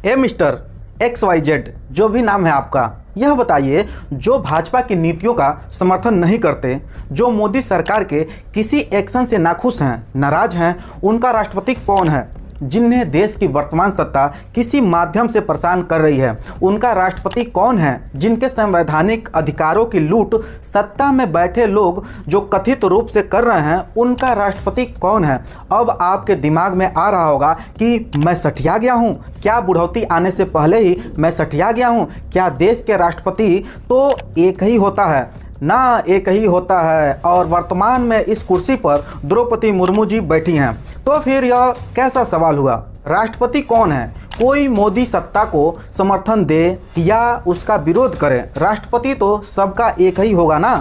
हे mister XYZ, जो भी नाम है आपका, यह बताइए, जो भाजपा की नीतियों का समर्थन नहीं करते, जो मोदी सरकार के किसी एक्शन से नाखुश हैं, नाराज हैं, उनका राष्ट्रपति कौन है? जिन्हें देश की वर्तमान सत्ता किसी माध्यम से परेशान कर रही है, उनका राष्ट्रपति कौन है? जिनके संवैधानिक अधिकारों की लूट सत्ता में बैठे लोग जो कथित रूप से कर रहे हैं, उनका राष्ट्रपति कौन है? अब आपके दिमाग में आ रहा होगा कि मैं सठिया गया हूँ, क्या बुढ़ौती आने से पहले ही मैं सठिया गया हूँ? क्या देश के राष्ट्रपति तो एक ही होता है ना? एक ही होता है और वर्तमान में इस कुर्सी पर द्रौपदी मुर्मू जी बैठी हैं। तो फिर यह कैसा सवाल हुआ? राष्ट्रपति कौन है? कोई मोदी सत्ता को समर्थन दे या उसका विरोध करे, राष्ट्रपति तो सबका एक ही होगा ना।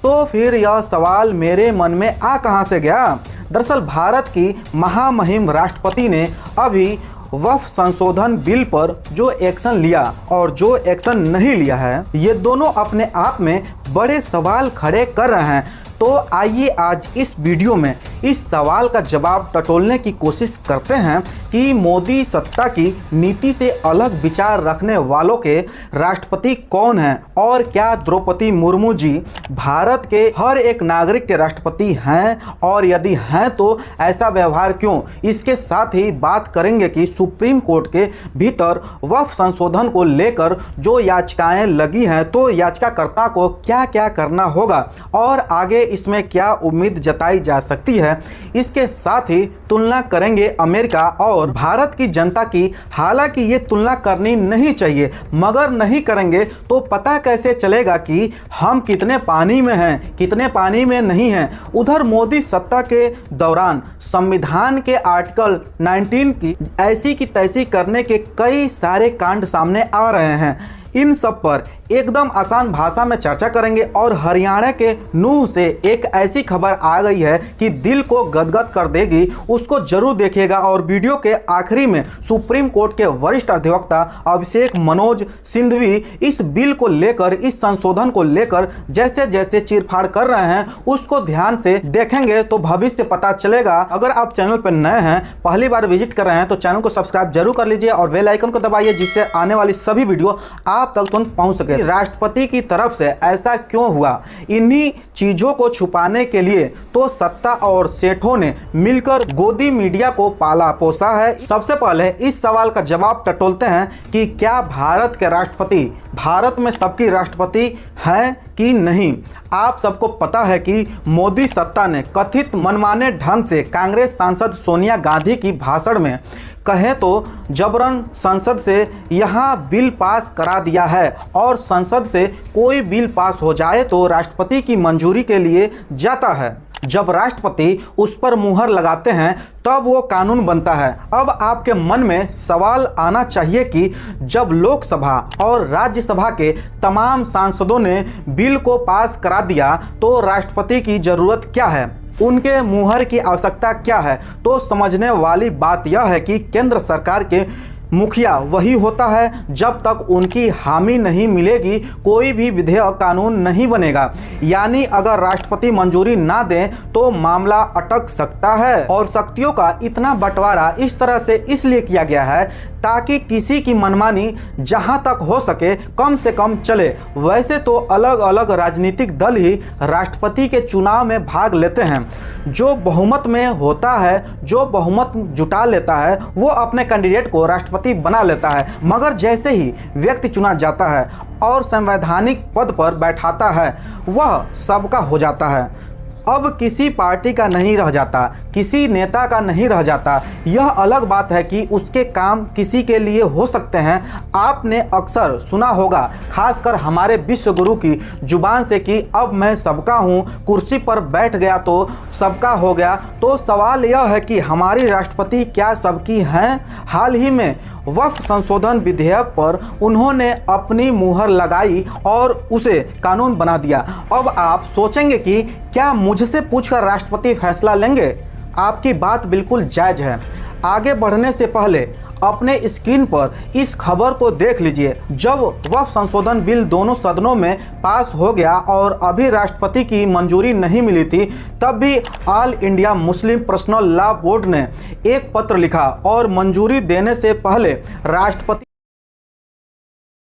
तो फिर यह सवाल मेरे मन में आ कहाँ से गया? दरअसल भारत की महामहिम राष्ट्रपति ने अभी वक्फ संशोधन बिल पर जो एक्शन लिया और जो एक्शन नहीं लिया है, ये दोनों अपने आप में बड़े सवाल खड़े कर रहे हैं। तो आइए आज इस वीडियो में इस सवाल का जवाब टटोलने की कोशिश करते हैं कि मोदी सत्ता की नीति से अलग विचार रखने वालों के राष्ट्रपति कौन हैं और क्या द्रौपदी मुर्मू जी भारत के हर एक नागरिक के राष्ट्रपति हैं, और यदि हैं तो ऐसा व्यवहार क्यों? इसके साथ ही बात करेंगे कि सुप्रीम कोर्ट के भीतर वक्फ संशोधन को लेकर जो याचिकाएं लगी हैं, तो याचिकाकर्ता को क्या क्या करना होगा और आगे इसमें क्या उम्मीद जताई जा सकती है। इसके साथ ही तुलना करेंगे अमेरिका और भारत की जनता की। हालांकि ये तुलना करनी नहीं चाहिए, मगर नहीं करेंगे तो पता कैसे चलेगा कि हम कितने पानी में हैं, कितने पानी में नहीं हैं। उधर मोदी सत्ता के दौरान संविधान के आर्टिकल 19 की ऐसी की तैसी करने के कई सारे कांड सामने आ रहे हैं। इन सब पर एकदम आसान भाषा में चर्चा करेंगे और हरियाणा के नूह से एक ऐसी खबर आ गई है कि दिल को गदगद कर देगी, उसको जरूर देखिएगा। और वीडियो के आखिरी में सुप्रीम कोर्ट के वरिष्ठ अधिवक्ता अभिषेक मनोज सिंघवी इस बिल को लेकर, इस संशोधन को लेकर जैसे जैसे चीरफाड़ कर रहे हैं, उसको ध्यान से देखेंगे तो भविष्य पता चलेगा। अगर आप चैनल पर नए हैं, पहली बार विजिट कर रहे हैं, तो चैनल को सब्सक्राइब जरूर कर लीजिए और बेल आइकन को दबाइए, जिससे आने वाली सभी वीडियो आप तक तुरंत पहुंच सके। राष्ट्रपति की तरफ से ऐसा क्यों हुआ? इन्हीं चीजों को छुपाने के लिए तो सत्ता और सेठों ने मिलकर गोदी मीडिया को पाला पोसा है। सबसे पहले इस सवाल का जवाब टटोलते हैं कि क्या भारत के राष्ट्रपति, भारत में सबकी राष्ट्रपति हैं कि नहीं। आप सबको पता है कि मोदी सत्ता ने कथित मनमाने ढंग से कांग्रेस सांसद सोनिया गांधी की भाषण में कहे तो जबरन संसद से यहाँ बिल पास करा दिया है, और संसद से कोई बिल पास हो जाए तो राष्ट्रपति की मंजूरी के लिए जाता है। जब राष्ट्रपति उस पर मुहर लगाते हैं तब वो कानून बनता है। अब आपके मन में सवाल आना चाहिए कि जब लोकसभा और राज्यसभा के तमाम सांसदों ने बिल को पास करा दिया तो राष्ट्रपति की जरूरत क्या है, उनके मुहर की आवश्यकता क्या है? तो समझने वाली बात यह है कि केंद्र सरकार के मुखिया वही होता है, जब तक उनकी हामी नहीं मिलेगी कोई भी विधेयक कानून नहीं बनेगा। यानी अगर राष्ट्रपति मंजूरी ना दें तो मामला अटक सकता है। और शक्तियों का इतना बंटवारा इस तरह से इसलिए किया गया है ताकि किसी की मनमानी जहां तक हो सके कम से कम चले। वैसे तो अलग अलग राजनीतिक दल ही राष्ट्रपति के चुनाव में भाग लेते हैं। जो बहुमत में होता है, जो बहुमत जुटा लेता है, वो अपने कैंडिडेट को राष्ट्रपति बना लेता है। मगर जैसे ही व्यक्ति चुना जाता है और संवैधानिक पद पर बैठाता है, वह सबका हो जाता है। अब किसी पार्टी का नहीं रह जाता, किसी नेता का नहीं रह जाता। यह अलग बात है कि उसके काम किसी के लिए हो सकते हैं। आपने अक्सर सुना होगा, खासकर हमारे विश्व गुरु की जुबान से, कि अब मैं सबका हूँ, कुर्सी पर बैठ गया तो सबका हो गया। तो सवाल यह है कि हमारी राष्ट्रपति क्या सबकी हैं? हाल ही में वक्फ संशोधन विधेयक पर उन्होंने अपनी मुहर लगाई और उसे कानून बना दिया। अब आप सोचेंगे कि क्या मुझसे पूछकर राष्ट्रपति फैसला लेंगे? आपकी बात बिल्कुल जायज़ है। आगे बढ़ने से पहले अपने स्क्रीन पर इस खबर को देख लीजिए। जब वक्फ संशोधन बिल दोनों सदनों में पास हो गया और अभी राष्ट्रपति की मंजूरी नहीं मिली थी, तब भी all India Muslim personal law board ने एक पत्र लिखा और मंजूरी देने से पहले राष्ट्रपति